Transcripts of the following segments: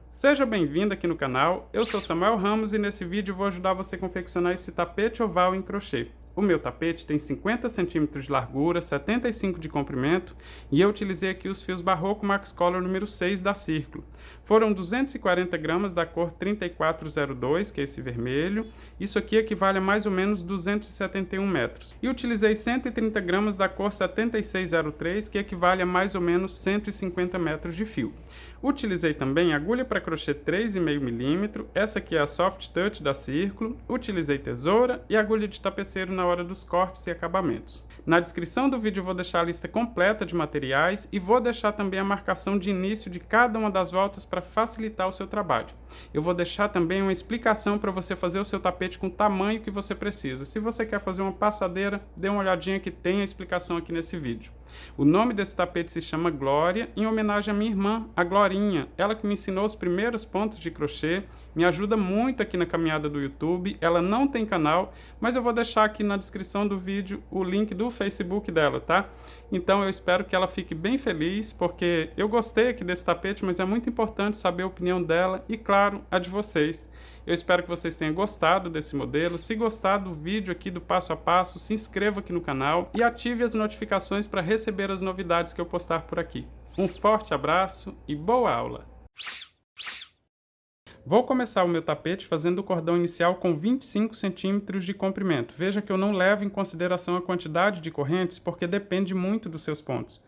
Seja bem-vindo aqui no canal, eu sou Samuel Ramos e nesse vídeo vou ajudar você a confeccionar esse tapete oval em crochê. O meu tapete tem 50 centímetros de largura, 75 de comprimento e eu utilizei aqui os fios Barroco Max Color número 6 da Círculo. Foram 240 gramas da cor 3402, que é esse vermelho. Isso aqui equivale a mais ou menos 271 metros. E utilizei 130 gramas da cor 7603, que equivale a mais ou menos 150 metros de fio. Utilizei também agulha para crochê 3,5 mm, essa aqui é a Soft Touch da Círculo. Utilizei tesoura e agulha de tapeceiro na hora dos cortes e acabamentos. Na descrição do vídeo eu vou deixar a lista completa de materiais e vou deixar também a marcação de início de cada uma das voltas para facilitar o seu trabalho. Eu vou deixar também uma explicação para você fazer o seu tapete com o tamanho que você precisa. Se você quer fazer uma passadeira, dê uma olhadinha que tem a explicação aqui nesse vídeo. O nome desse tapete se chama Glória, em homenagem à minha irmã, a Glorinha. Ela que me ensinou os primeiros pontos de crochê, me ajuda muito aqui na caminhada do YouTube. Ela não tem canal, mas eu vou deixar aqui na descrição do vídeo o link do Facebook dela, tá? Então eu espero que ela fique bem feliz, porque eu gostei aqui desse tapete, mas é muito importante saber a opinião dela e, claro, a de vocês. Eu espero que vocês tenham gostado desse modelo. Se gostar do vídeo aqui do passo a passo, se inscreva aqui no canal e ative as notificações para receber as novidades que eu postar por aqui. Um forte abraço e boa aula! Vou começar o meu tapete fazendo o cordão inicial com 25 centímetros de comprimento. Veja que eu não levo em consideração a quantidade de correntes, porque depende muito dos seus pontos.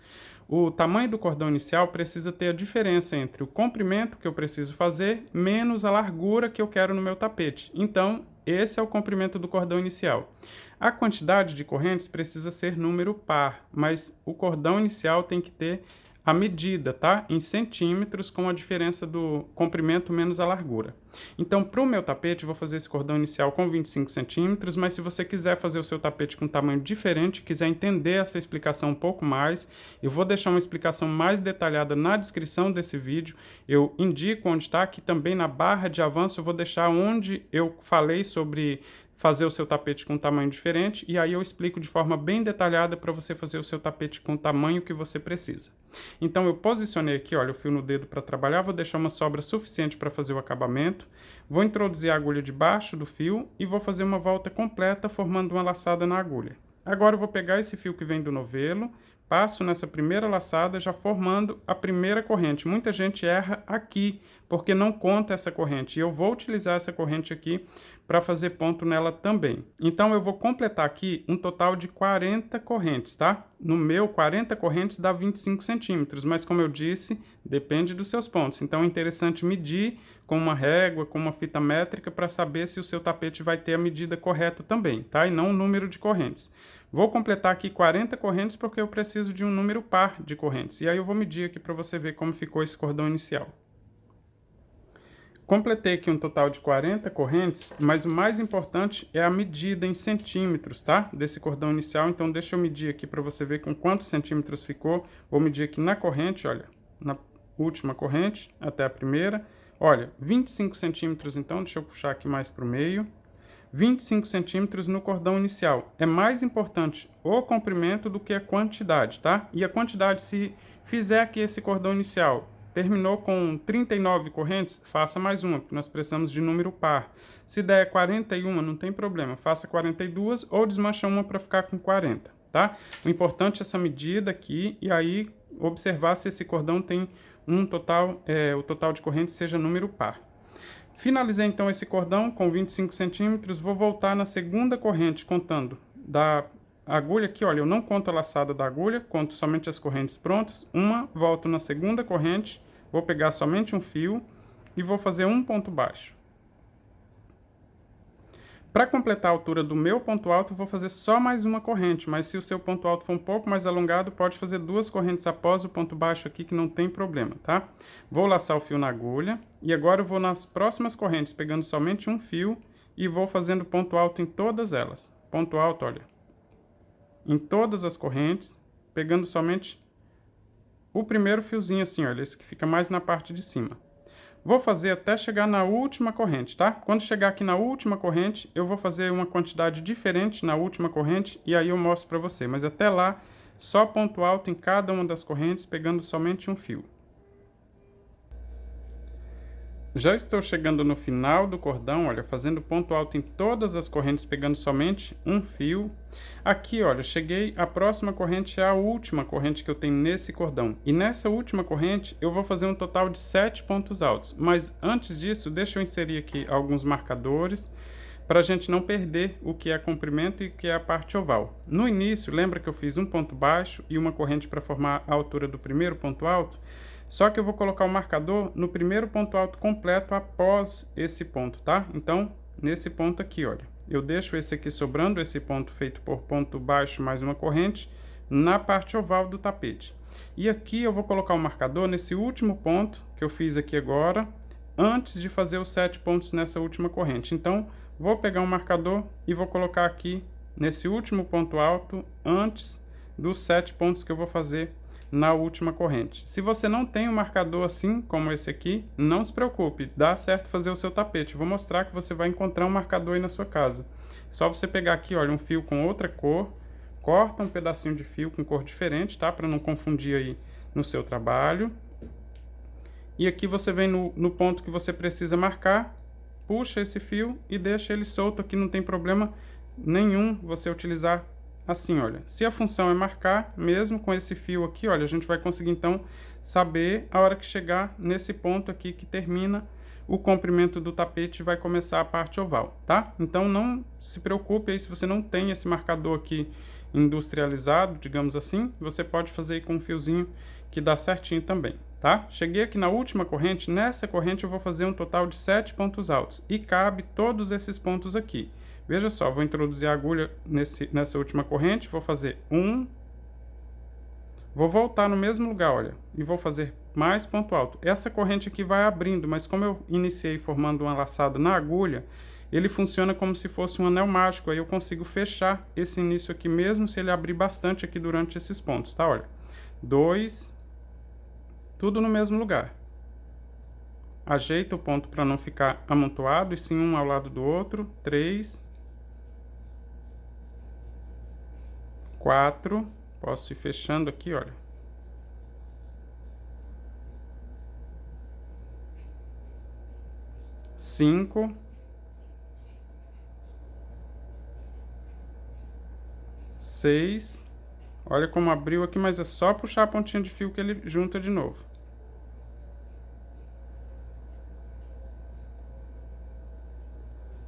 O tamanho do cordão inicial precisa ter a diferença entre o comprimento que eu preciso fazer menos a largura que eu quero no meu tapete. Então, esse é o comprimento do cordão inicial. A quantidade de correntes precisa ser número par, mas o cordão inicial tem que ter a medida, tá? Em centímetros, com a diferença do comprimento menos a largura. Então, para o meu tapete, eu vou fazer esse cordão inicial com 25 centímetros, mas se você quiser fazer o seu tapete com um tamanho diferente, quiser entender essa explicação um pouco mais, eu vou deixar uma explicação mais detalhada na descrição desse vídeo. Eu indico onde está, aqui também na barra de avanço eu vou deixar onde eu falei sobre fazer o seu tapete com um tamanho diferente, e aí eu explico de forma bem detalhada para você fazer o seu tapete com o tamanho que você precisa. Então eu posicionei aqui, olha, o fio no dedo para trabalhar, vou deixar uma sobra suficiente para fazer o acabamento, vou introduzir a agulha debaixo do fio e vou fazer uma volta completa formando uma laçada na agulha. Agora eu vou pegar esse fio que vem do novelo, passo nessa primeira laçada já formando a primeira corrente. Muita gente erra aqui, porque não conta essa corrente. E eu vou utilizar essa corrente aqui para fazer ponto nela também. Então eu vou completar aqui um total de 40 correntes, tá? No meu, 40 correntes dá 25 centímetros, mas como eu disse, depende dos seus pontos. Então é interessante medir com uma régua, com uma fita métrica, para saber se o seu tapete vai ter a medida correta também, tá? E não o número de correntes. Vou completar aqui 40 correntes porque eu preciso de um número par de correntes. E aí eu vou medir aqui para você ver como ficou esse cordão inicial. Completei aqui um total de 40 correntes, mas o mais importante é a medida em centímetros, tá? Desse cordão inicial. Então deixa eu medir aqui para você ver com quantos centímetros ficou. Vou medir aqui na corrente, olha, na última corrente até a primeira. Olha, 25 centímetros então, deixa eu puxar aqui mais para o meio. 25 centímetros no cordão inicial. É mais importante o comprimento do que a quantidade, tá? E a quantidade, se fizer aqui esse cordão inicial, terminou com 39 correntes, faça mais uma, porque nós precisamos de número par. Se der 41, não tem problema, faça 42 ou desmancha uma para ficar com 40, tá? O importante é essa medida aqui e aí observar se esse cordão tem um total, o total de correntes seja número par. Finalizei então esse cordão com 25 centímetros, vou voltar na segunda corrente, contando da agulha aqui, olha, eu não conto a laçada da agulha, conto somente as correntes prontas. Volto na segunda corrente, vou pegar somente um fio e vou fazer um ponto baixo. Para completar a altura do meu ponto alto, vou fazer só mais uma corrente, mas se o seu ponto alto for um pouco mais alongado, pode fazer duas correntes após o ponto baixo aqui, que não tem problema, tá? Vou laçar o fio na agulha e agora eu vou nas próximas correntes, pegando somente um fio e vou fazendo ponto alto em todas elas. Ponto alto, olha, em todas as correntes, pegando somente o primeiro fiozinho assim, olha, esse que fica mais na parte de cima. Vou fazer até chegar na última corrente, tá? Quando chegar aqui na última corrente, eu vou fazer uma quantidade diferente na última corrente e aí eu mostro para você. Mas até lá, só ponto alto em cada uma das correntes, pegando somente um fio. Já estou chegando no final do cordão, olha, fazendo ponto alto em todas as correntes, pegando somente um fio. Aqui, olha, cheguei, a próxima corrente é a última corrente que eu tenho nesse cordão. E nessa última corrente, eu vou fazer um total de 7 pontos altos. Mas antes disso, deixa eu inserir aqui alguns marcadores, para a gente não perder o que é comprimento e o que é a parte oval. No início, lembra que eu fiz um ponto baixo e uma corrente para formar a altura do primeiro ponto alto? Só que eu vou colocar o marcador no primeiro ponto alto completo após esse ponto, tá? Então, nesse ponto aqui, olha, eu deixo esse aqui sobrando, esse ponto feito por ponto baixo mais uma corrente, na parte oval do tapete. E aqui eu vou colocar o marcador nesse último ponto que eu fiz aqui agora, antes de fazer os 7 pontos nessa última corrente. Então, vou pegar um marcador e vou colocar aqui nesse último ponto alto, antes dos 7 pontos que eu vou fazer na última corrente. Se você não tem um marcador assim, como esse aqui, não se preocupe, dá certo fazer o seu tapete. Vou mostrar que você vai encontrar um marcador aí na sua casa. Só você pegar aqui, olha, um fio com outra cor, corta um pedacinho de fio com cor diferente, tá? Para não confundir aí no seu trabalho. E aqui você vem no ponto que você precisa marcar, puxa esse fio e deixa ele solto aqui, não tem problema nenhum você utilizar assim, olha. Se a função é marcar, mesmo com esse fio aqui, olha, a gente vai conseguir então saber a hora que chegar nesse ponto aqui que termina o comprimento do tapete, vai começar a parte oval, tá? Então não se preocupe aí se você não tem esse marcador aqui industrializado, digamos assim, você pode fazer aí com um fiozinho que dá certinho também, tá? Cheguei aqui na última corrente, nessa corrente eu vou fazer um total de 7 pontos altos e cabe todos esses pontos aqui. Veja só, vou introduzir a agulha nessa última corrente, vou fazer um, vou voltar no mesmo lugar, olha, e vou fazer mais ponto alto. Essa corrente aqui vai abrindo, mas como eu iniciei formando uma laçada na agulha, ele funciona como se fosse um anel mágico, aí eu consigo fechar esse início aqui mesmo se ele abrir bastante aqui durante esses pontos, tá? Olha, 2, tudo no mesmo lugar. Ajeita o ponto para não ficar amontoado, e sim um ao lado do outro. 3, 4, posso ir fechando aqui, olha. 5, 6, olha como abriu aqui, mas é só puxar a pontinha de fio que ele junta de novo.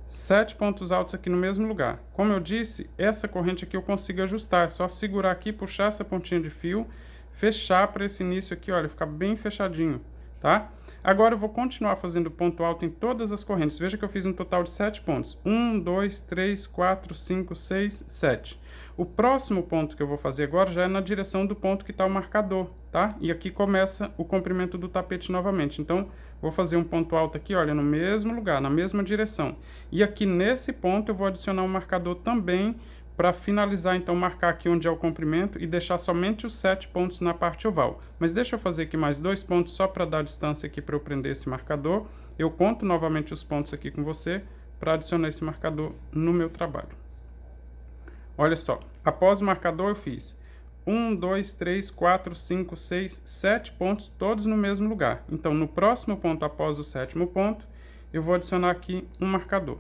7 pontos altos aqui no mesmo lugar. Como eu disse, essa corrente aqui eu consigo ajustar, é só segurar aqui, puxar essa pontinha de fio, fechar para esse início aqui, olha, ficar bem fechadinho, tá? Agora eu vou continuar fazendo ponto alto em todas as correntes. Veja que eu fiz um total de 7 pontos. 1, 2, 3, 4, 5, 6, 7. O próximo ponto que eu vou fazer agora já é na direção do ponto que está o marcador, tá? E aqui começa o comprimento do tapete novamente. Então, vou fazer um ponto alto aqui, olha, no mesmo lugar, na mesma direção. E aqui nesse ponto eu vou adicionar um marcador também para finalizar, então, marcar aqui onde é o comprimento e deixar somente os 7 pontos na parte oval. Mas deixa eu fazer aqui mais 2 pontos só para dar distância aqui para eu prender esse marcador. Eu conto novamente os pontos aqui com você para adicionar esse marcador no meu trabalho. Olha só, após o marcador eu fiz 1, 2, 3, 4, 5, 6, 7 pontos, todos no mesmo lugar. Então, no próximo ponto, após o 7º ponto, eu vou adicionar aqui um marcador.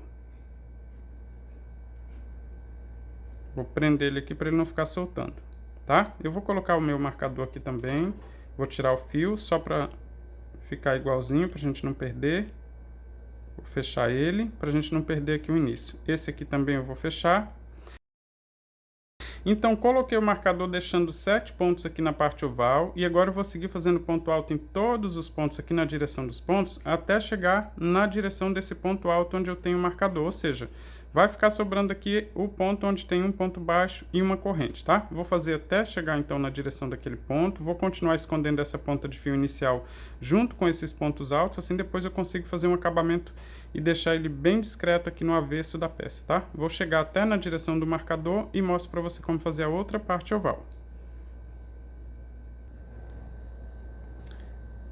Vou prender ele aqui para ele não ficar soltando, tá? Eu vou colocar o meu marcador aqui também. Vou tirar o fio só para ficar igualzinho, para a gente não perder. Vou fechar ele, para a gente não perder aqui o início. Esse aqui também eu vou fechar. Então, coloquei o marcador deixando 7 pontos aqui na parte oval. E agora eu vou seguir fazendo ponto alto em todos os pontos aqui na direção dos pontos, até chegar na direção desse ponto alto onde eu tenho o marcador. Ou seja, vai ficar sobrando aqui o ponto onde tem um ponto baixo e uma corrente, tá? Vou fazer até chegar então na direção daquele ponto. Vou continuar escondendo essa ponta de fio inicial junto com esses pontos altos. Assim depois eu consigo fazer um acabamento e deixar ele bem discreto aqui no avesso da peça, tá? Vou chegar até na direção do marcador e mostro para você como fazer a outra parte oval.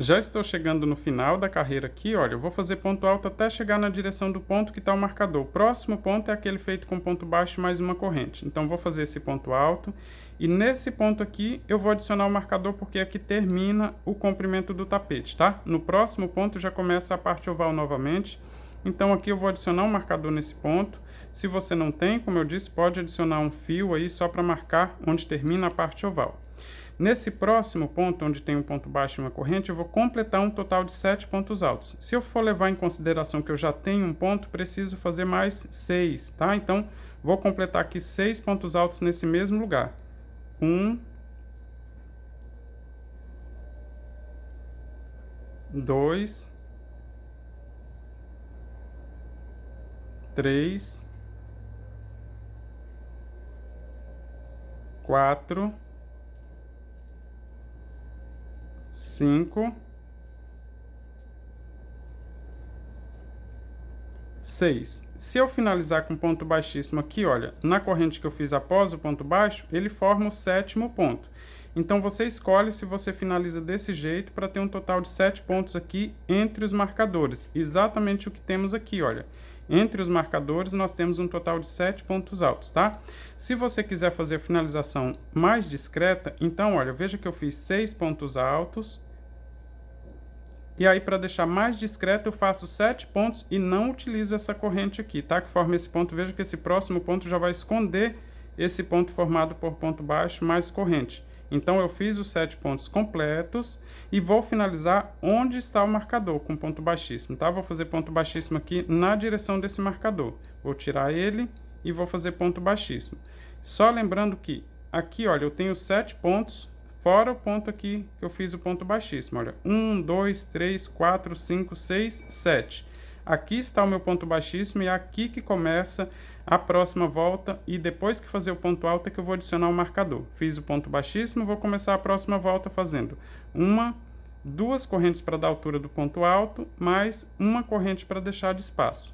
Já estou chegando no final da carreira aqui, olha, eu vou fazer ponto alto até chegar na direção do ponto que está o marcador. O próximo ponto é aquele feito com ponto baixo mais uma corrente. Então, vou fazer esse ponto alto e nesse ponto aqui eu vou adicionar o marcador porque aqui termina o comprimento do tapete, tá? No próximo ponto já começa a parte oval novamente. Então, aqui eu vou adicionar um marcador nesse ponto. Se você não tem, como eu disse, pode adicionar um fio aí só para marcar onde termina a parte oval. Nesse próximo ponto, onde tem um ponto baixo e uma corrente, eu vou completar um total de 7 pontos altos. Se eu for levar em consideração que eu já tenho um ponto, preciso fazer mais 6, tá? Então, vou completar aqui 6 pontos altos nesse mesmo lugar. 1, 2, 3, 4, 5, 6. Se eu finalizar com ponto baixíssimo aqui, olha, na corrente que eu fiz após o ponto baixo, ele forma o 7º ponto. Então, você escolhe se você finaliza desse jeito para ter um total de 7 pontos aqui entre os marcadores. Exatamente o que temos aqui, olha. Entre os marcadores, nós temos um total de 7 pontos altos, tá? Se você quiser fazer a finalização mais discreta, então, olha, veja que eu fiz 6 pontos altos. E aí, para deixar mais discreto, eu faço 7 pontos e não utilizo essa corrente aqui, tá? Que forma esse ponto. Veja que esse próximo ponto já vai esconder esse ponto formado por ponto baixo mais corrente. Então, eu fiz os 7 pontos completos e vou finalizar onde está o marcador, com ponto baixíssimo, tá? Vou fazer ponto baixíssimo aqui na direção desse marcador. Vou tirar ele e vou fazer ponto baixíssimo. Só lembrando que aqui, olha, eu tenho 7 pontos, fora o ponto aqui que eu fiz o ponto baixíssimo. Olha, 1, 2, 3, 4, 5, 6, 7. Aqui está o meu ponto baixíssimo e é aqui que começa a próxima volta. E depois que fazer o ponto alto é que eu vou adicionar o marcador. Fiz o ponto baixíssimo, vou começar a próxima volta fazendo 2 correntes para dar altura do ponto alto, mais uma corrente para deixar de espaço.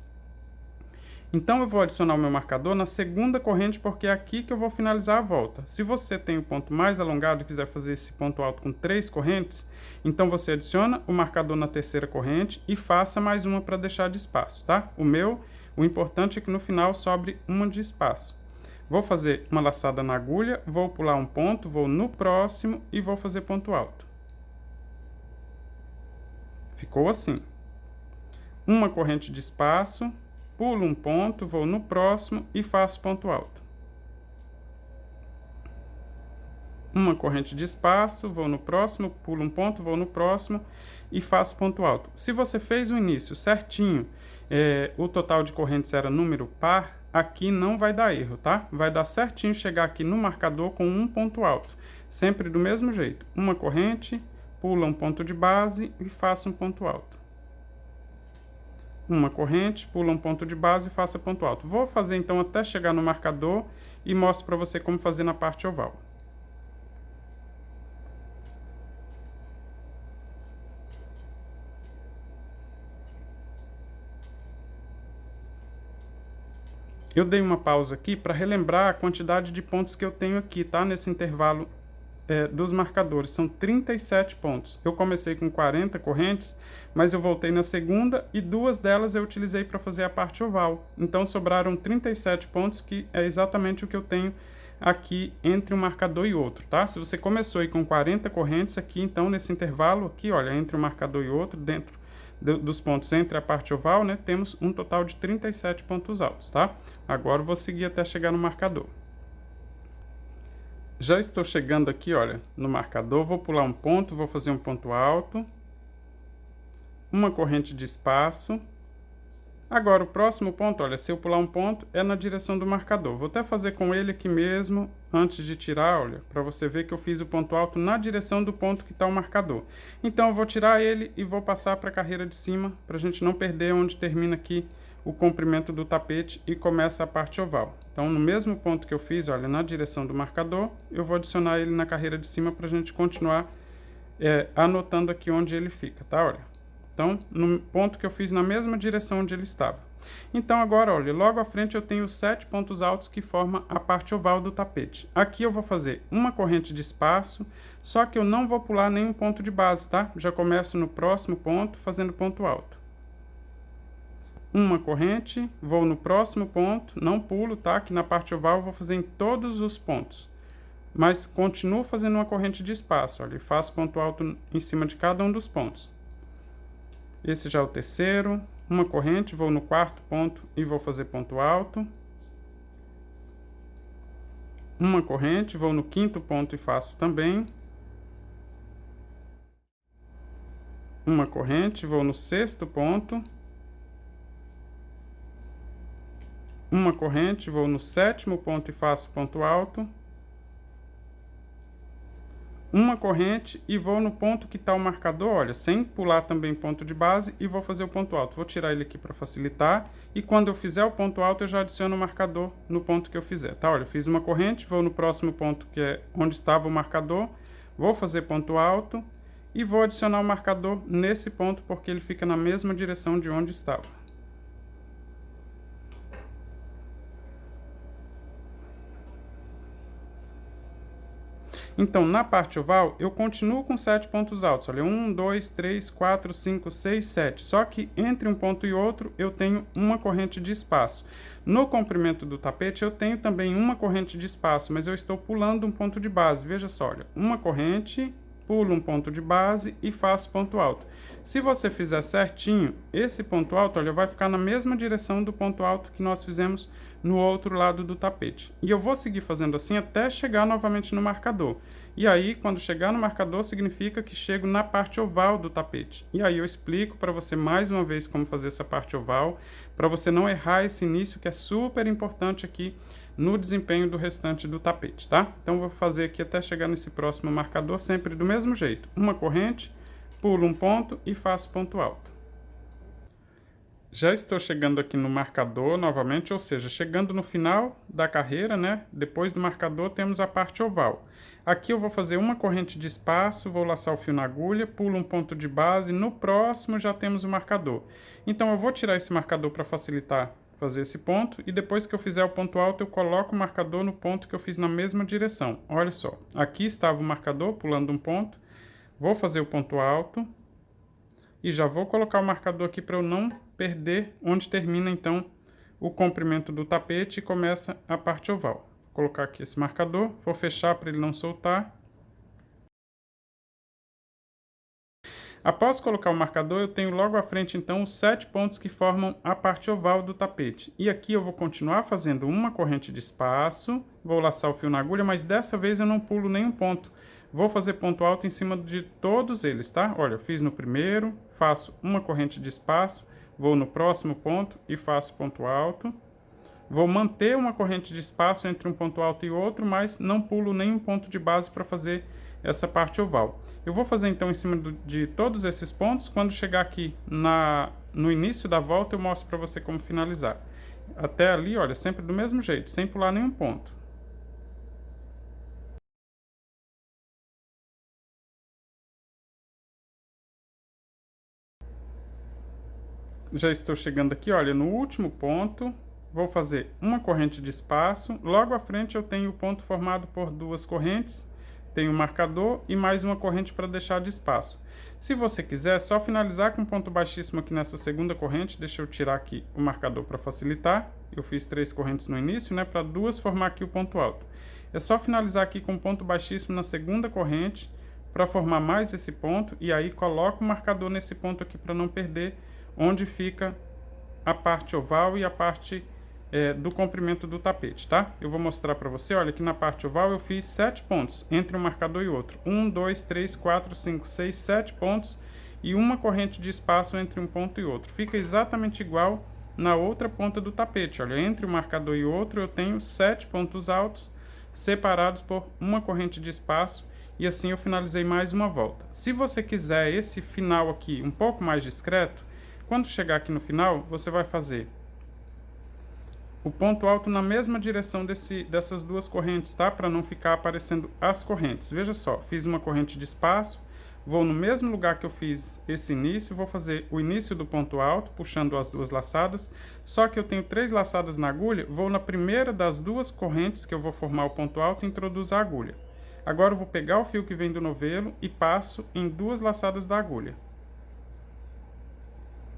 Então, eu vou adicionar o meu marcador na segunda corrente, porque é aqui que eu vou finalizar a volta. Se você tem o ponto mais alongado e quiser fazer esse ponto alto com 3 correntes, então você adiciona o marcador na terceira corrente e faça mais uma para deixar de espaço, tá? O importante é que no final sobre uma de espaço. Vou fazer uma laçada na agulha, vou pular um ponto, vou no próximo e vou fazer ponto alto. Ficou assim. Uma corrente de espaço, pulo um ponto, vou no próximo e faço ponto alto. Uma corrente de espaço, vou no próximo, pulo um ponto, vou no próximo e faço ponto alto. Se você fez o início certinho, o total de correntes era número par, aqui não vai dar erro, tá? Vai dar certinho chegar aqui no marcador com um ponto alto. Sempre do mesmo jeito. Uma corrente, pula um ponto de base e faço um ponto alto. Uma corrente, pula um ponto de base e faça ponto alto. Vou fazer então até chegar no marcador e mostro para você como fazer na parte oval. Eu dei uma pausa aqui para relembrar a quantidade de pontos que eu tenho aqui, tá? Nesse intervalo dos marcadores, são 37 pontos. Eu comecei com 40 correntes, mas eu voltei na segunda e 2 delas eu utilizei para fazer a parte oval. Então sobraram 37 pontos, que é exatamente o que eu tenho aqui entre um marcador e outro, tá? Se você começou aí com 40 correntes aqui, então nesse intervalo aqui, olha, entre um marcador e outro, dentro dos pontos entre a parte oval, né, temos um total de 37 pontos altos, tá? Agora eu vou seguir até chegar no marcador. Já estou chegando aqui, olha, no marcador, vou pular um ponto, vou fazer um ponto alto, uma corrente de espaço. Agora, o próximo ponto, olha, se eu pular um ponto, é na direção do marcador. Vou até fazer com ele aqui mesmo, antes de tirar, olha, para você ver que eu fiz o ponto alto na direção do ponto que está o marcador. Então, eu vou tirar ele e vou passar para a carreira de cima, para a gente não perder onde termina aqui o comprimento do tapete e começa a parte oval. Então, no mesmo ponto que eu fiz, olha, na direção do marcador, eu vou adicionar ele na carreira de cima para a gente continuar anotando aqui onde ele fica, tá? Olha, Então, no ponto que eu fiz na mesma direção onde ele estava. Então, agora, olha, logo à frente eu tenho 7 pontos altos que formam a parte oval do tapete. Aqui eu vou fazer uma corrente de espaço, só que eu não vou pular nenhum ponto de base, tá? Já começo no próximo ponto, fazendo ponto alto. Uma corrente, vou no próximo ponto, não pulo, tá? Que na parte oval eu vou fazer em todos os pontos. Mas continuo fazendo uma corrente de espaço, olha, e faço ponto alto em cima de cada um dos pontos. Esse já é o terceiro. Uma corrente, vou no quarto ponto e vou fazer ponto alto. Uma corrente, vou no quinto ponto e faço também. Uma corrente, vou no sexto ponto. Uma corrente, vou no sétimo ponto e faço ponto alto. Uma corrente e vou no ponto que está o marcador, olha, sem pular também ponto de base, e vou fazer o ponto alto. Vou tirar ele aqui para facilitar, e quando eu fizer o ponto alto, eu já adiciono o marcador no ponto que eu fizer, tá? Olha, eu fiz uma corrente, vou no próximo ponto, que é onde estava o marcador, vou fazer ponto alto, e vou adicionar o marcador nesse ponto, porque ele fica na mesma direção de onde estava. Então, na parte oval, eu continuo com 7 pontos altos. Olha, 1, 2, 3, 4, 5, 6, 7. Só que entre um ponto e outro, eu tenho uma corrente de espaço. No comprimento do tapete, eu tenho também uma corrente de espaço, mas eu estou pulando um ponto de base. Veja só, olha, uma corrente, pulo um ponto de base e faço ponto alto. Se você fizer certinho, esse ponto alto, olha, vai ficar na mesma direção do ponto alto que nós fizemos no outro lado do tapete. E eu vou seguir fazendo assim até chegar novamente no marcador. E aí, quando chegar no marcador, significa que chego na parte oval do tapete. E aí eu explico para você mais uma vez como fazer essa parte oval, para você não errar esse início que é super importante aqui no desempenho do restante do tapete, tá? Então, vou fazer aqui até chegar nesse próximo marcador, sempre do mesmo jeito. Uma corrente, pulo um ponto e faço ponto alto. Já estou chegando aqui no marcador novamente, ou seja, chegando no final da carreira, né? Depois do marcador temos a parte oval. Aqui eu vou fazer uma corrente de espaço, vou laçar o fio na agulha, pulo um ponto de base, no próximo já temos o marcador. Então eu vou tirar esse marcador para facilitar fazer esse ponto, e depois que eu fizer o ponto alto eu coloco o marcador no ponto que eu fiz na mesma direção. Olha só, aqui estava o marcador, pulando um ponto, vou fazer o ponto alto, e já vou colocar o marcador aqui para eu não perder onde termina então o comprimento do tapete e começa a parte oval. Vou colocar aqui esse marcador, vou fechar para ele não soltar. Após colocar o marcador, eu tenho logo à frente então os 7 pontos que formam a parte oval do tapete. E aqui eu vou continuar fazendo uma corrente de espaço, vou laçar o fio na agulha, mas dessa vez eu não pulo nenhum ponto. Vou fazer ponto alto em cima de todos eles, tá? Olha, eu fiz no primeiro, faço uma corrente de espaço, vou no próximo ponto e faço ponto alto. Vou manter uma corrente de espaço entre um ponto alto e outro, mas não pulo nenhum ponto de base para fazer essa parte oval. Eu vou fazer então em cima de todos esses pontos. Quando chegar aqui no início da volta, eu mostro para você como finalizar. Até ali, olha, sempre do mesmo jeito, sem pular nenhum ponto. Já estou chegando aqui, olha, no último ponto, vou fazer uma corrente de espaço. Logo à frente eu tenho o ponto formado por duas correntes, tenho o marcador e mais uma corrente para deixar de espaço. Se você quiser, é só finalizar com ponto baixíssimo aqui nessa segunda corrente. Deixa eu tirar aqui o marcador para facilitar. Eu fiz 3 correntes no início, né, para duas formar aqui o ponto alto. É só finalizar aqui com ponto baixíssimo na segunda corrente para formar mais esse ponto, e aí coloco o marcador nesse ponto aqui para não perder onde fica a parte oval e a parte do comprimento do tapete, tá? Eu vou mostrar para você, olha, aqui na parte oval eu fiz 7 pontos entre um marcador e outro. 1, 2, 3, 4, 5, 6, 7 pontos e uma corrente de espaço entre um ponto e outro. Fica exatamente igual na outra ponta do tapete, olha, entre um marcador e outro eu tenho 7 pontos altos separados por uma corrente de espaço, e assim eu finalizei mais uma volta. Se você quiser esse final aqui um pouco mais discreto, quando chegar aqui no final, você vai fazer o ponto alto na mesma direção dessas duas correntes, tá? Para não ficar aparecendo as correntes. Veja só, fiz uma corrente de espaço, vou no mesmo lugar que eu fiz esse início, vou fazer o início do ponto alto, puxando as duas laçadas, só que eu tenho 3 laçadas na agulha, vou na primeira das 2 correntes que eu vou formar o ponto alto e introduzo a agulha. Agora eu vou pegar o fio que vem do novelo e passo em 2 laçadas da agulha.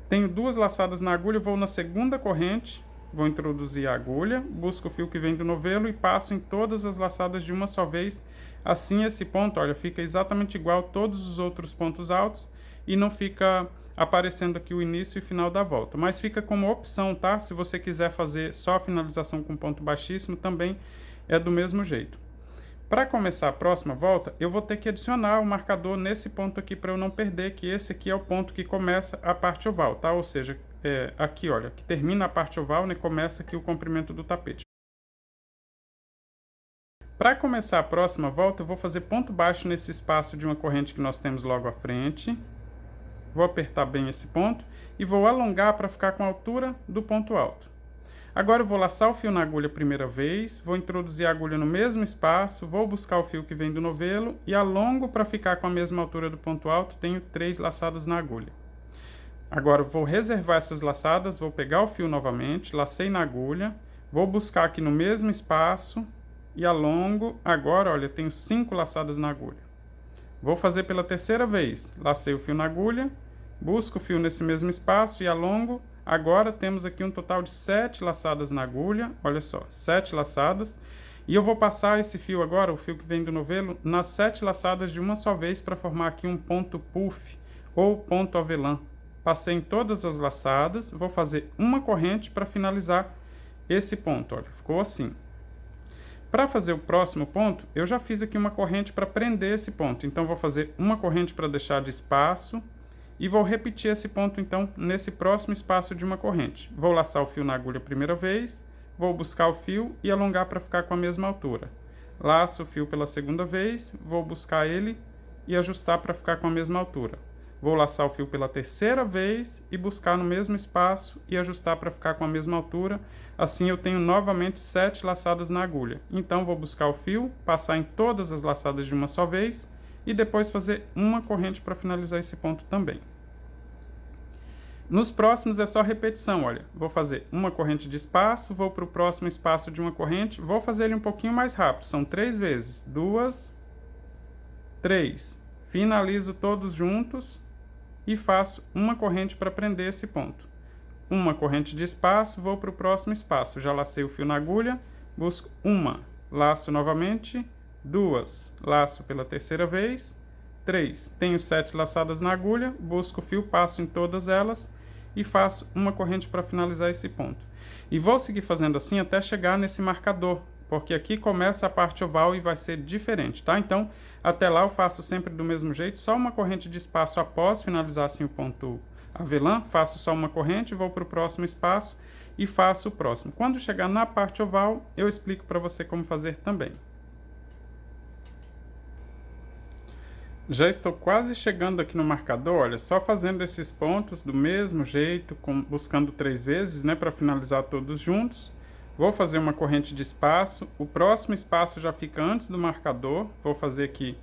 Tenho 2 laçadas na agulha, vou na segunda corrente, vou introduzir a agulha, busco o fio que vem do novelo e passo em todas as laçadas de uma só vez. Assim esse ponto, olha, fica exatamente igual a todos os outros pontos altos e não fica aparecendo aqui o início e final da volta. Mas fica como opção, tá? Se você quiser fazer só a finalização com ponto baixíssimo, também é do mesmo jeito. Para começar a próxima volta, eu vou ter que adicionar o marcador nesse ponto aqui para eu não perder, que esse aqui é o ponto que começa a parte oval, tá? Ou seja, aqui, olha, que termina a parte oval, né? Começa aqui o comprimento do tapete. Para começar a próxima volta, eu vou fazer ponto baixo nesse espaço de uma corrente que nós temos logo à frente. Vou apertar bem esse ponto e vou alongar para ficar com a altura do ponto alto. Agora eu vou laçar o fio na agulha a primeira vez, vou introduzir a agulha no mesmo espaço, vou buscar o fio que vem do novelo e alongo para ficar com a mesma altura do ponto alto, tenho 3 laçadas na agulha. Agora eu vou reservar essas laçadas, vou pegar o fio novamente, lacei na agulha, vou buscar aqui no mesmo espaço e alongo. Agora, olha, tenho 5 laçadas na agulha. Vou fazer pela terceira vez, lacei o fio na agulha, busco o fio nesse mesmo espaço e alongo. Agora temos aqui um total de 7 laçadas na agulha, olha só, 7 laçadas. E eu vou passar esse fio agora, o fio que vem do novelo, nas 7 laçadas de uma só vez para formar aqui um ponto puff ou ponto avelã. Passei em todas as laçadas, vou fazer uma corrente para finalizar esse ponto, olha, ficou assim. Para fazer o próximo ponto, eu já fiz aqui uma corrente para prender esse ponto, então vou fazer uma corrente para deixar de espaço. E vou repetir esse ponto, então, nesse próximo espaço de uma corrente. Vou laçar o fio na agulha a primeira vez, vou buscar o fio e alongar para ficar com a mesma altura. Laço o fio pela segunda vez, vou buscar ele e ajustar para ficar com a mesma altura. Vou laçar o fio pela terceira vez e buscar no mesmo espaço e ajustar para ficar com a mesma altura. Assim eu tenho novamente 7 laçadas na agulha. Então vou buscar o fio, passar em todas as laçadas de uma só vez e depois fazer uma corrente para finalizar esse ponto também. Nos próximos é só repetição, olha, vou fazer uma corrente de espaço, vou para o próximo espaço de uma corrente, vou fazer ele um pouquinho mais rápido, são 3 vezes, 2, 3, finalizo todos juntos e faço uma corrente para prender esse ponto. Uma corrente de espaço, vou para o próximo espaço, já lacei o fio na agulha, busco uma, laço novamente, 2, laço pela terceira vez, 3, tenho 7 laçadas na agulha, busco o fio, passo em todas elas e faço uma corrente para finalizar esse ponto. E vou seguir fazendo assim até chegar nesse marcador, porque aqui começa a parte oval e vai ser diferente, tá? Então, até lá eu faço sempre do mesmo jeito, só uma corrente de espaço após finalizar assim o ponto avelã, faço só uma corrente, vou para o próximo espaço e faço o próximo. Quando chegar na parte oval, eu explico para você como fazer também. Já estou quase chegando aqui no marcador, olha, só fazendo esses pontos do mesmo jeito, buscando 3 vezes, né, para finalizar todos juntos. Vou fazer uma corrente de espaço, o próximo espaço já fica antes do marcador, vou fazer aqui,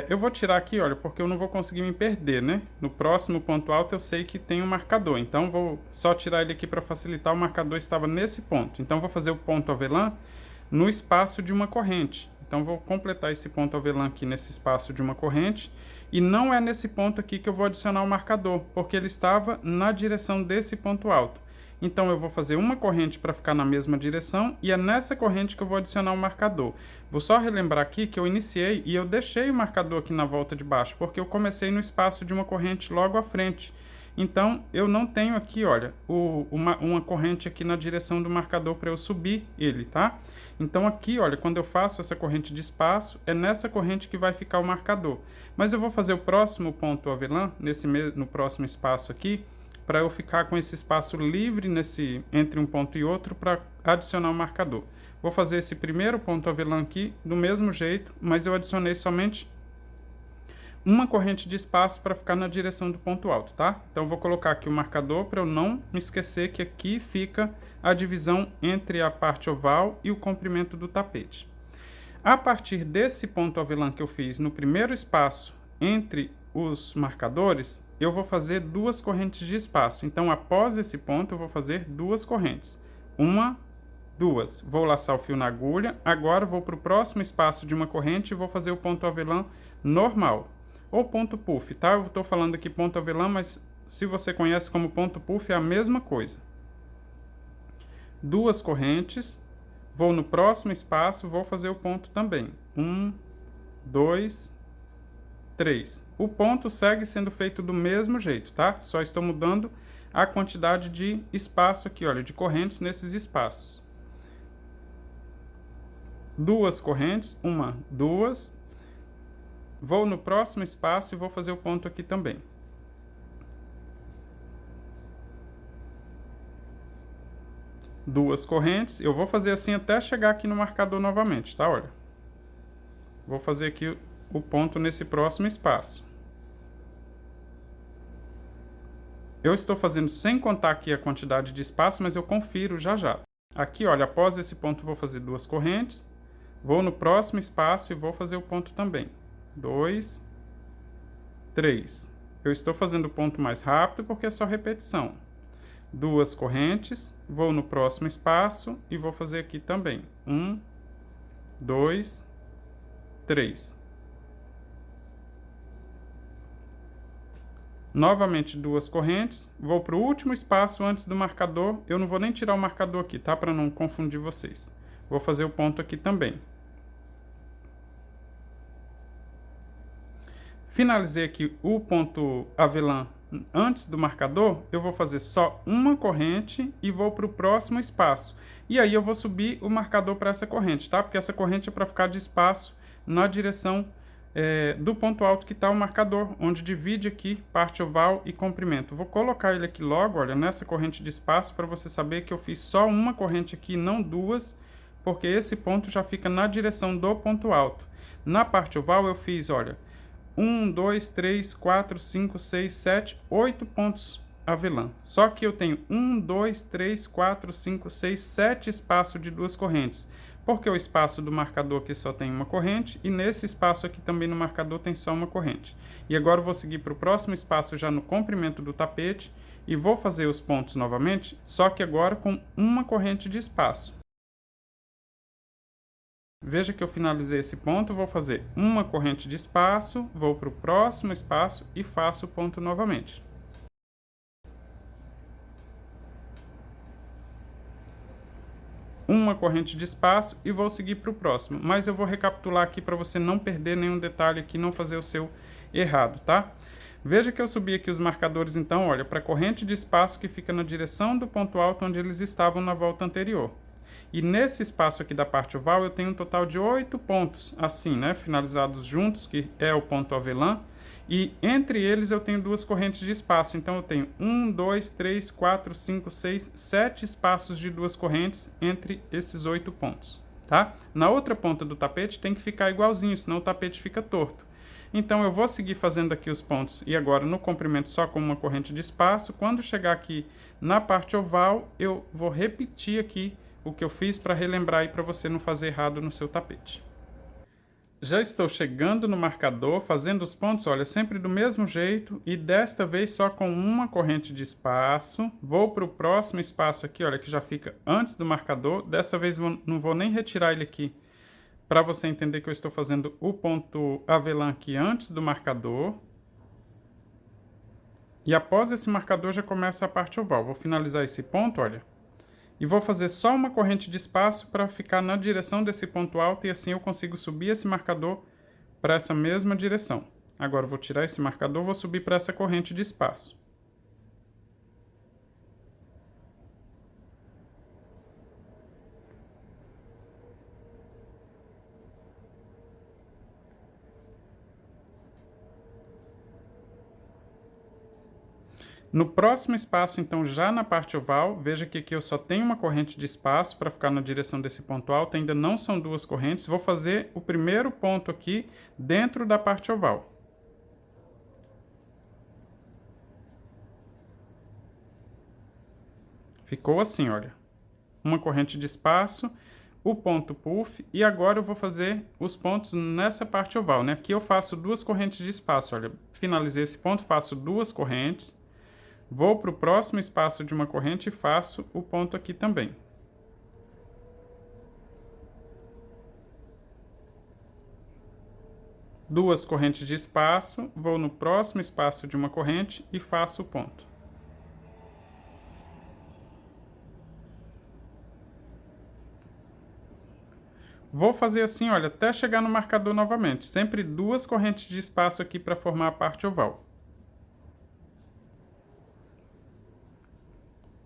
eu vou tirar aqui, olha, porque eu não vou conseguir me perder, né? No próximo ponto alto eu sei que tem um marcador, então vou só tirar ele aqui para facilitar, o marcador estava nesse ponto. Então vou fazer o ponto avelã no espaço de uma corrente. Então, vou completar esse ponto avelã aqui nesse espaço de uma corrente. E não é nesse ponto aqui que eu vou adicionar o marcador, porque ele estava na direção desse ponto alto. Então, eu vou fazer uma corrente para ficar na mesma direção e é nessa corrente que eu vou adicionar o marcador. Vou só relembrar aqui que eu iniciei e eu deixei o marcador aqui na volta de baixo, porque eu comecei no espaço de uma corrente logo à frente. Então, eu não tenho aqui, olha, uma corrente aqui na direção do marcador para eu subir ele, tá? Então, aqui, olha, quando eu faço essa corrente de espaço, é nessa corrente que vai ficar o marcador. Mas eu vou fazer o próximo ponto avelã, no próximo espaço aqui, para eu ficar com esse espaço livre entre um ponto e outro para adicionar o marcador. Vou fazer esse primeiro ponto avelã aqui do mesmo jeito, mas eu adicionei somente uma corrente de espaço para ficar na direção do ponto alto, tá? Então, vou colocar aqui o marcador para eu não me esquecer que aqui fica a divisão entre a parte oval e o comprimento do tapete. A partir desse ponto avelã que eu fiz no primeiro espaço entre os marcadores, eu vou fazer 2 correntes de espaço. Então, após esse ponto, eu vou fazer 2 correntes. 1, 2. Vou laçar o fio na agulha. Agora, vou para o próximo espaço de uma corrente e vou fazer o ponto avelã normal. Ou ponto puff, tá? Eu estou falando aqui ponto avelã, mas se você conhece como ponto puff, é a mesma coisa. 2 correntes. Vou no próximo espaço, vou fazer o ponto também. 1, 2, 3. O ponto segue sendo feito do mesmo jeito, tá? Só estou mudando a quantidade de espaço aqui, olha, de correntes nesses espaços. 2 correntes, 1, 2. Vou no próximo espaço e vou fazer o ponto aqui também. Duas correntes, eu vou fazer assim até chegar aqui no marcador novamente, tá? Olha, vou fazer aqui o ponto nesse próximo espaço. Eu estou fazendo sem contar aqui a quantidade de espaço, mas eu confiro já já. Aqui, olha, após esse ponto vou fazer 2 correntes, vou no próximo espaço e vou fazer o ponto também. 2, 3. Eu estou fazendo o ponto mais rápido porque é só repetição. 2 correntes, vou no próximo espaço e vou fazer aqui também. 1, 2, 3. Novamente 2 correntes, vou para o último espaço antes do marcador. Eu não vou nem tirar o marcador aqui, tá? Para não confundir vocês. Vou fazer o ponto aqui também. Finalizei aqui o ponto avelã antes do marcador, eu vou fazer só uma corrente e vou para o próximo espaço. E aí eu vou subir o marcador para essa corrente, tá? Porque essa corrente é para ficar de espaço na direção do ponto alto que está o marcador, onde divide aqui parte oval e comprimento. Vou colocar ele aqui logo, olha, nessa corrente de espaço, para você saber que eu fiz só uma corrente aqui, não 2, porque esse ponto já fica na direção do ponto alto. Na parte oval eu fiz, olha, 1, 2, 3, 4, 5, 6, 7, 8 pontos avelã. Só que eu tenho 1, 2, 3, 4, 5, 6, 7 espaços de 2 correntes. Porque o espaço do marcador aqui só tem uma corrente e nesse espaço aqui também no marcador tem só uma corrente. E agora eu vou seguir para o próximo espaço já no comprimento do tapete e vou fazer os pontos novamente, só que agora com uma corrente de espaço. Veja que eu finalizei esse ponto, vou fazer uma corrente de espaço, vou para o próximo espaço e faço o ponto novamente. Uma corrente de espaço e vou seguir para o próximo. Mas eu vou recapitular aqui para você não perder nenhum detalhe aqui, não fazer o seu errado, tá? Veja que eu subi aqui os marcadores, então, olha, para a corrente de espaço que fica na direção do ponto alto onde eles estavam na volta anterior. E nesse espaço aqui da parte oval eu tenho um total de 8 pontos, assim, né, finalizados juntos, que é o ponto avelã. E entre eles eu tenho 2 correntes de espaço. Então eu tenho 1, 2, 3, 4, 5, 6, 7 espaços de 2 correntes entre esses 8 pontos, tá? Na outra ponta do tapete tem que ficar igualzinho, senão o tapete fica torto. Então eu vou seguir fazendo aqui os pontos e agora no comprimento só com uma corrente de espaço. Quando chegar aqui na parte oval, eu vou repetir aqui o que eu fiz para relembrar aí para você não fazer errado no seu tapete. Já estou chegando no marcador, fazendo os pontos, olha, sempre do mesmo jeito e desta vez só com uma corrente de espaço. Vou para o próximo espaço aqui, olha, que já fica antes do marcador. Dessa vez não vou nem retirar ele aqui para você entender que eu estou fazendo o ponto avelã aqui antes do marcador. E após esse marcador já começa a parte oval. Vou finalizar esse ponto, olha. E vou fazer só uma corrente de espaço para ficar na direção desse ponto alto e assim eu consigo subir esse marcador para essa mesma direção. Agora eu vou tirar esse marcador, vou subir para essa corrente de espaço. No próximo espaço, então, já na parte oval, veja que aqui eu só tenho uma corrente de espaço para ficar na direção desse ponto alto, ainda não são 2 correntes. Vou fazer o primeiro ponto aqui dentro da parte oval. Ficou assim, olha. Uma corrente de espaço, o ponto puff, e agora eu vou fazer os pontos nessa parte oval, né? Aqui eu faço 2 correntes de espaço, olha, finalizei esse ponto, faço 2 correntes, vou para o próximo espaço de uma corrente e faço o ponto aqui também. Duas correntes de espaço, vou no próximo espaço de uma corrente e faço o ponto. Vou fazer assim, olha, até chegar no marcador novamente. Sempre 2 correntes de espaço aqui para formar a parte oval.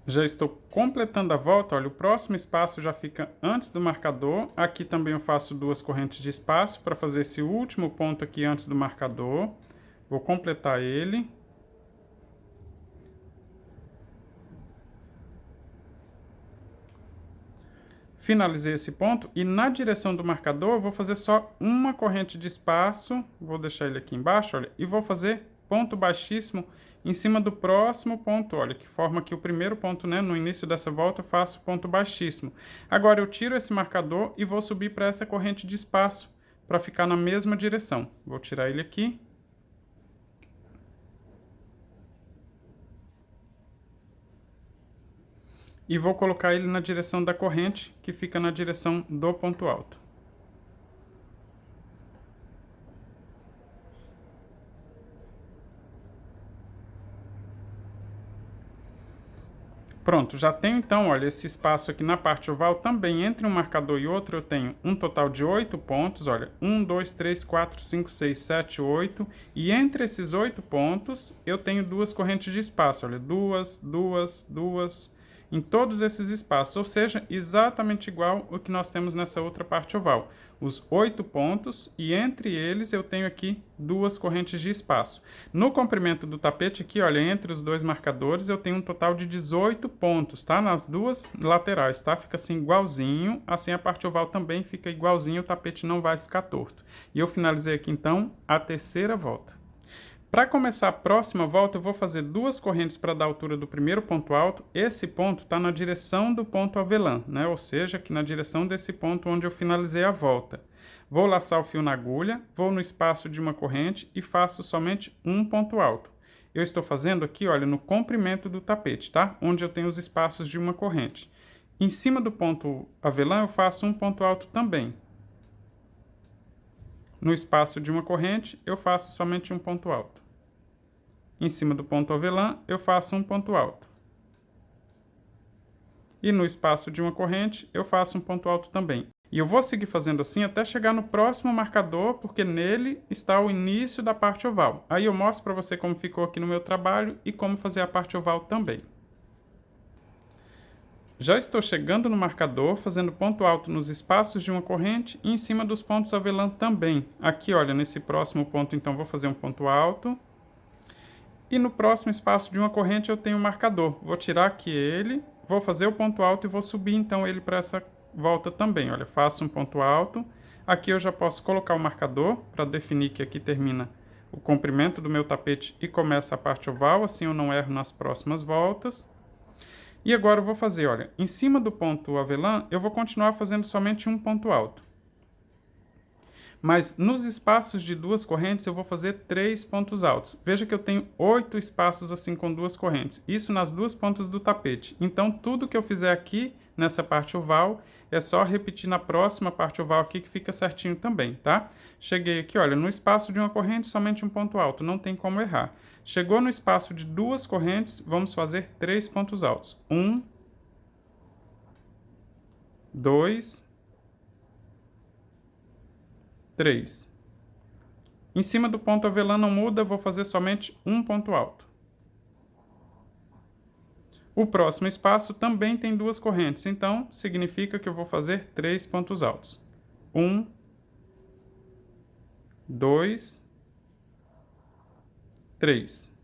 Já estou completando a volta, olha, o próximo espaço já fica antes do marcador. Aqui também eu faço 2 correntes de espaço para fazer esse último ponto aqui antes do marcador. Vou completar ele. Finalizei esse ponto e na direção do marcador eu vou fazer só uma corrente de espaço, vou deixar ele aqui embaixo, olha, e vou fazer ponto baixíssimo em cima do próximo ponto, olha, que forma aqui o primeiro ponto, né? No início dessa volta eu faço ponto baixíssimo. Agora eu tiro esse marcador e vou subir para essa corrente de espaço, para ficar na mesma direção. Vou tirar ele aqui. E vou colocar ele na direção da corrente, que fica na direção do ponto alto. Pronto, já tenho então, olha, esse espaço aqui na parte oval também, entre um marcador e outro, eu tenho um total de 8 pontos, olha, 1, 2, 3, 4, 5, 6, 7, 8, e entre esses 8 pontos, eu tenho 2 correntes de espaço, olha, 2, 2, 2, em todos esses espaços, ou seja, exatamente igual o que nós temos nessa outra parte oval. Os 8 pontos e entre eles eu tenho aqui 2 correntes de espaço. No comprimento do tapete aqui, olha, entre os 2 marcadores eu tenho um total de 18 pontos, tá? Nas duas laterais, tá? Fica assim igualzinho, assim a parte oval também fica igualzinho, o tapete não vai ficar torto. E eu finalizei aqui então a terceira volta. Para começar a próxima volta, eu vou fazer 2 correntes para dar a altura do primeiro ponto alto. Esse ponto está na direção do ponto avelã, né? Ou seja, aqui na direção desse ponto onde eu finalizei a volta. Vou laçar o fio na agulha, vou no espaço de uma corrente e faço somente um ponto alto. Eu estou fazendo aqui, olha, no comprimento do tapete, tá? Onde eu tenho os espaços de uma corrente. Em cima do ponto avelã, eu faço um ponto alto também. No espaço de uma corrente, eu faço somente um ponto alto. Em cima do ponto avelã, eu faço um ponto alto. E no espaço de uma corrente, eu faço um ponto alto também. E eu vou seguir fazendo assim até chegar no próximo marcador, porque nele está o início da parte oval. Aí eu mostro para você como ficou aqui no meu trabalho e como fazer a parte oval também. Já estou chegando no marcador, fazendo ponto alto nos espaços de uma corrente e em cima dos pontos avelã também. Aqui, olha, nesse próximo ponto, então, vou fazer um ponto alto. E no próximo espaço de uma corrente eu tenho um marcador. Vou tirar aqui ele, vou fazer o ponto alto e vou subir então ele para essa volta também. Olha, faço um ponto alto. Aqui eu já posso colocar o marcador para definir que aqui termina o comprimento do meu tapete e começa a parte oval, assim eu não erro nas próximas voltas. E agora eu vou fazer, olha, em cima do ponto avelã eu vou continuar fazendo somente um ponto alto. Mas nos espaços de 2 correntes eu vou fazer 3 pontos altos. Veja que eu tenho 8 espaços assim com 2 correntes. Isso nas 2 pontas do tapete. Então tudo que eu fizer aqui nessa parte oval é só repetir na próxima parte oval aqui que fica certinho também, tá? Cheguei aqui, olha, no espaço de uma corrente somente um ponto alto, não tem como errar. Chegou no espaço de 2 correntes, vamos fazer 3 pontos altos. 1, 2, 3. Em cima do ponto avelã não muda, vou fazer somente um ponto alto. O próximo espaço também tem 2 correntes, então significa que eu vou fazer 3 pontos altos. 1, 2, 3.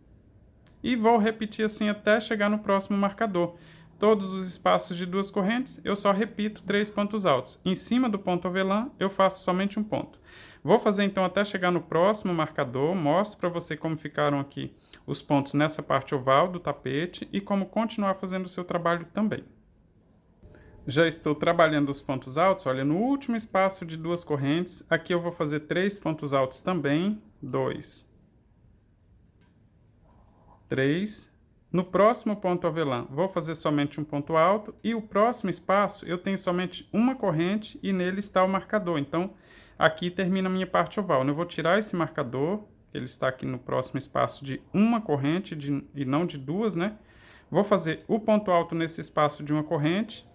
E vou repetir assim até chegar no próximo marcador. Todos os espaços de 2 correntes, eu só repito 3 pontos altos. Em cima do ponto avelã, eu faço somente um ponto. Vou fazer então até chegar no próximo marcador, mostro para você como ficaram aqui os pontos nessa parte oval do tapete e como continuar fazendo o seu trabalho também. Já estou trabalhando os pontos altos, olha, no último espaço de 2 correntes, aqui eu vou fazer 3 pontos altos também, 2, 3. No próximo ponto avelã, vou fazer somente um ponto alto, e o próximo espaço eu tenho somente uma corrente e nele está o marcador. Então, aqui termina a minha parte oval. Eu vou tirar esse marcador, ele está aqui no próximo espaço de uma corrente e não de 2, né? Vou fazer o ponto alto nesse espaço de uma corrente.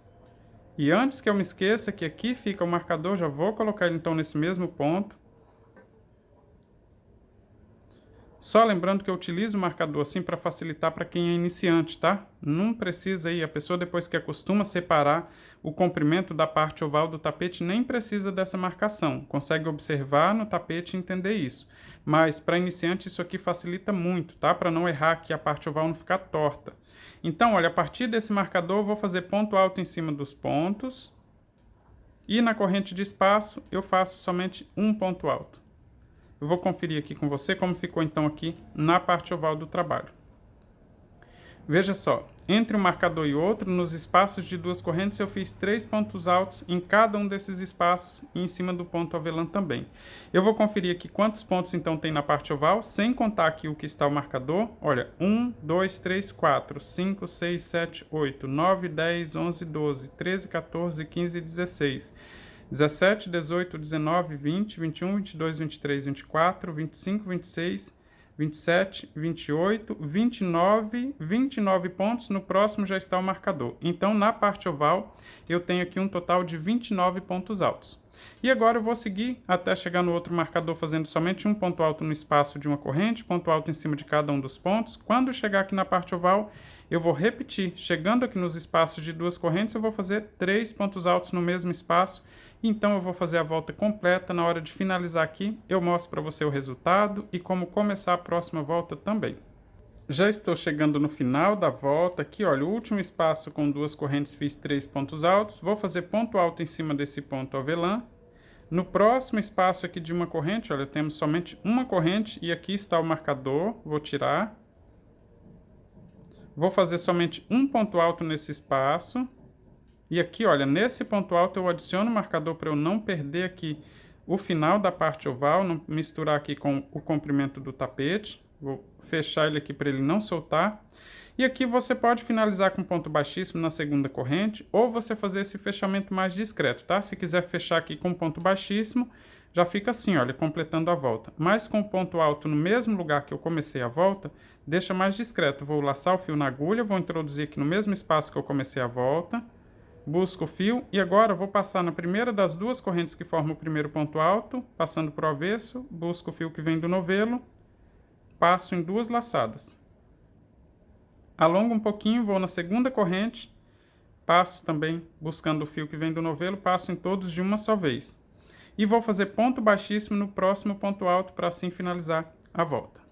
E antes que eu me esqueça que aqui fica o marcador, já vou colocar ele então nesse mesmo ponto. Só lembrando que eu utilizo o marcador assim para facilitar para quem é iniciante, tá? Não precisa aí, a pessoa depois que acostuma separar o comprimento da parte oval do tapete, nem precisa dessa marcação. Consegue observar no tapete e entender isso. Mas para iniciante isso aqui facilita muito, tá? Para não errar aqui a parte oval não ficar torta. Então, olha, a partir desse marcador eu vou fazer ponto alto em cima dos pontos. E na corrente de espaço eu faço somente um ponto alto. Eu vou conferir aqui com você como ficou então aqui na parte oval do trabalho. Veja só, entre um marcador e outro, nos espaços de 2 correntes, eu fiz 3 pontos altos em cada um desses espaços e em cima do ponto avelã também. Eu vou conferir aqui quantos pontos então tem na parte oval, sem contar aqui o que está o marcador. Olha, 1, 2, 3, 4, 5, 6, 7, 8, 9, 10, 11, 12, 13, 14, 15 e 16. 17, 18, 19, 20, 21, 22, 23, 24, 25, 26, 27, 28, 29 pontos. No próximo já está o marcador. Então, na parte oval, eu tenho aqui um total de 29 pontos altos. E agora eu vou seguir até chegar no outro marcador fazendo somente um ponto alto no espaço de uma corrente, ponto alto em cima de cada um dos pontos. Quando chegar aqui na parte oval, eu vou repetir. Chegando aqui nos espaços de 2 correntes, eu vou fazer 3 pontos altos no mesmo espaço. Então, eu vou fazer a volta completa. Na hora de finalizar aqui, eu mostro para você o resultado e como começar a próxima volta também. Já estou chegando no final da volta. Aqui, olha, o último espaço com 2 correntes fiz 3 pontos altos. Vou fazer ponto alto em cima desse ponto avelã. No próximo espaço aqui de uma corrente, olha, temos somente uma corrente e aqui está o marcador. Vou tirar. Vou fazer somente um ponto alto nesse espaço. E aqui, olha, nesse ponto alto eu adiciono o marcador para eu não perder aqui o final da parte oval, não misturar aqui com o comprimento do tapete. Vou fechar ele aqui para ele não soltar. E aqui você pode finalizar com ponto baixíssimo na segunda corrente, ou você fazer esse fechamento mais discreto, tá? Se quiser fechar aqui com ponto baixíssimo, já fica assim, olha, completando a volta. Mas com ponto alto no mesmo lugar que eu comecei a volta, deixa mais discreto. Vou laçar o fio na agulha, vou introduzir aqui no mesmo espaço que eu comecei a volta. Busco o fio e agora vou passar na primeira das 2 correntes que formam o primeiro ponto alto, passando para o avesso, busco o fio que vem do novelo, passo em 2 laçadas. Alongo um pouquinho, vou na segunda corrente, passo também buscando o fio que vem do novelo, passo em todos de uma só vez. E vou fazer ponto baixíssimo no próximo ponto alto para assim finalizar a volta.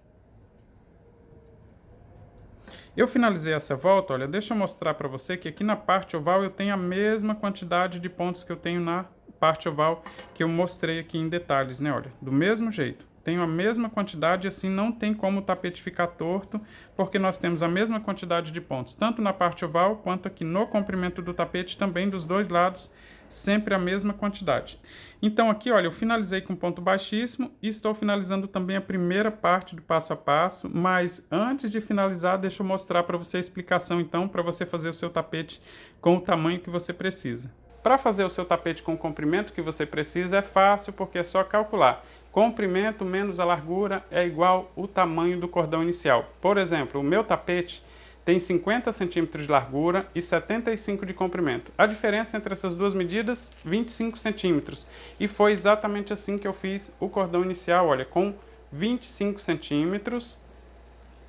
Eu finalizei essa volta, olha, deixa eu mostrar para você que aqui na parte oval eu tenho a mesma quantidade de pontos que eu tenho na parte oval que eu mostrei aqui em detalhes, né, olha, do mesmo jeito. Tenho a mesma quantidade, assim não tem como o tapete ficar torto, porque nós temos a mesma quantidade de pontos, tanto na parte oval quanto aqui no comprimento do tapete, também dos 2 lados, sempre a mesma quantidade. Então aqui, olha, eu finalizei com ponto baixíssimo e estou finalizando também a primeira parte do passo a passo, mas antes de finalizar, deixa eu mostrar para você a explicação então, para você fazer o seu tapete com o tamanho que você precisa. Para fazer o seu tapete com o comprimento que você precisa é fácil, porque é só calcular. Comprimento menos a largura é igual o tamanho do cordão inicial. Por exemplo, o meu tapete tem 50 centímetros de largura e 75 de comprimento. A diferença entre essas duas medidas, 25 centímetros. E foi exatamente assim que eu fiz o cordão inicial, olha, com 25 centímetros,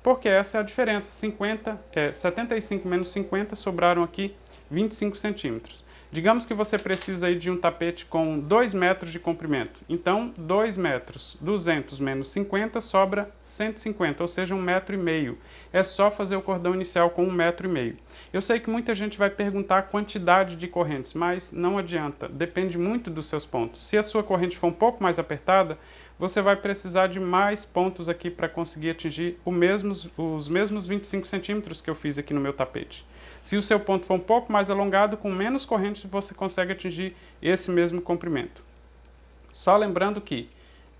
porque essa é a diferença. 75 menos 50, sobraram aqui 25 centímetros. Digamos que você precisa aí de um tapete com 2 metros de comprimento. Então, 2 metros, 200 menos 50, sobra 150, ou seja, 1,5 metro. É só fazer o cordão inicial com 1,5 metro. Eu sei que muita gente vai perguntar a quantidade de correntes, mas não adianta, depende muito dos seus pontos. Se a sua corrente for um pouco mais apertada, você vai precisar de mais pontos aqui para conseguir atingir os mesmos 25 centímetros que eu fiz aqui no meu tapete. Se o seu ponto for um pouco mais alongado, com menos corrente correntes você consegue atingir esse mesmo comprimento. Só lembrando que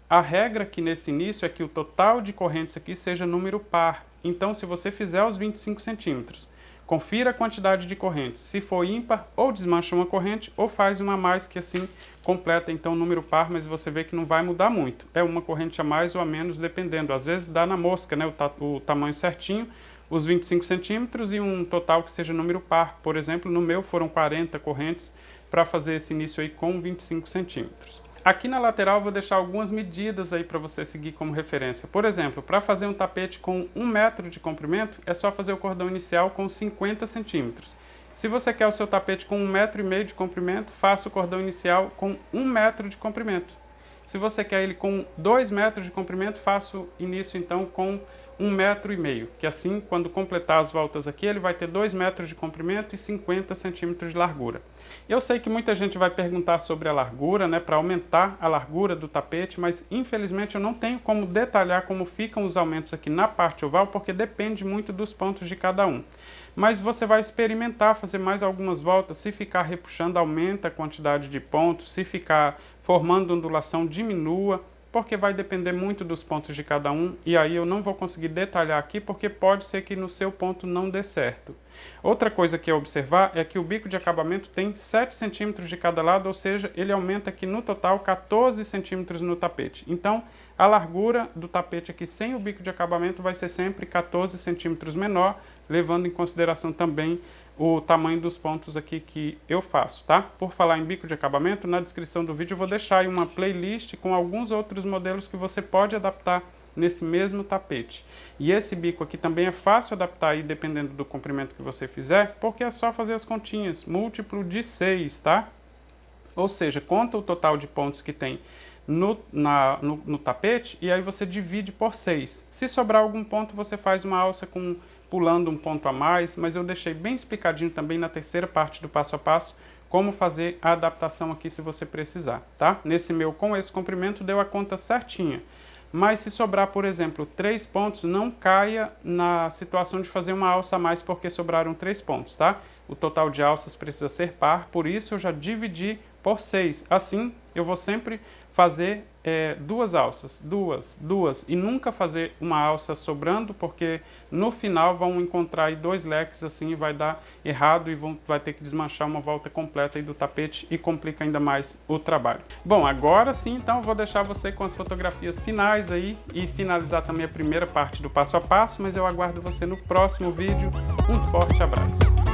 a regra aqui nesse início é que o total de correntes aqui seja número par. Então, se você fizer os 25 centímetros, confira a quantidade de correntes. Se for ímpar, ou desmancha uma corrente, ou faz uma a mais, que assim completa então o número par, mas você vê que não vai mudar muito. É uma corrente a mais ou a menos, dependendo. Às vezes dá na mosca, né, o tamanho certinho, os 25 centímetros e um total que seja número par. Por exemplo, no meu foram 40 correntes para fazer esse início aí com 25 centímetros. Aqui na lateral eu vou deixar algumas medidas aí para você seguir como referência. Por exemplo, para fazer um tapete com 1 metro de comprimento, é só fazer o cordão inicial com 50 centímetros. Se você quer o seu tapete com 1,5 metro de comprimento, faça o cordão inicial com 1 metro de comprimento. Se você quer ele com 2 metros de comprimento, faça o início então com 1,5 metro, que assim, quando completar as voltas aqui, ele vai ter 2 metros de comprimento e 50 centímetros de largura. Eu sei que muita gente vai perguntar sobre a largura, né, para aumentar a largura do tapete, mas infelizmente eu não tenho como detalhar como ficam os aumentos aqui na parte oval, porque depende muito dos pontos de cada um. Mas você vai experimentar fazer mais algumas voltas. Se ficar repuxando, aumenta a quantidade de pontos. Se ficar formando ondulação, diminua, porque vai depender muito dos pontos de cada um. E aí eu não vou conseguir detalhar aqui, porque pode ser que no seu ponto não dê certo. Outra coisa que é observar é que o bico de acabamento tem 7 centímetros de cada lado, ou seja, ele aumenta aqui no total 14 centímetros no tapete. Então, a largura do tapete aqui sem o bico de acabamento vai ser sempre 14 centímetros menor, levando em consideração também o tamanho dos pontos aqui que eu faço, tá? Por falar em bico de acabamento, na descrição do vídeo eu vou deixar aí uma playlist com alguns outros modelos que você pode adaptar nesse mesmo tapete. E esse bico aqui também é fácil adaptar aí dependendo do comprimento que você fizer, porque é só fazer as continhas, múltiplo de 6, tá? Ou seja, conta o total de pontos que tem no tapete e aí você divide por 6. Se sobrar algum ponto, você faz uma alça pulando um ponto a mais, mas eu deixei bem explicadinho também na terceira parte do passo a passo como fazer a adaptação aqui se você precisar, tá? Nesse meu, com esse comprimento, deu a conta certinha. Mas se sobrar, por exemplo, 3 pontos, não caia na situação de fazer uma alça a mais porque sobraram 3 pontos, tá? O total de alças precisa ser par, por isso eu já dividi por 6. Assim, eu vou sempre fazer 2 alças, duas, e nunca fazer uma alça sobrando, porque no final vão encontrar aí 2 leques assim e vai dar errado e vai ter que desmanchar uma volta completa aí do tapete e complica ainda mais o trabalho. Bom, agora sim, então, eu vou deixar você com as fotografias finais aí e finalizar também a primeira parte do passo a passo, mas eu aguardo você no próximo vídeo. Um forte abraço!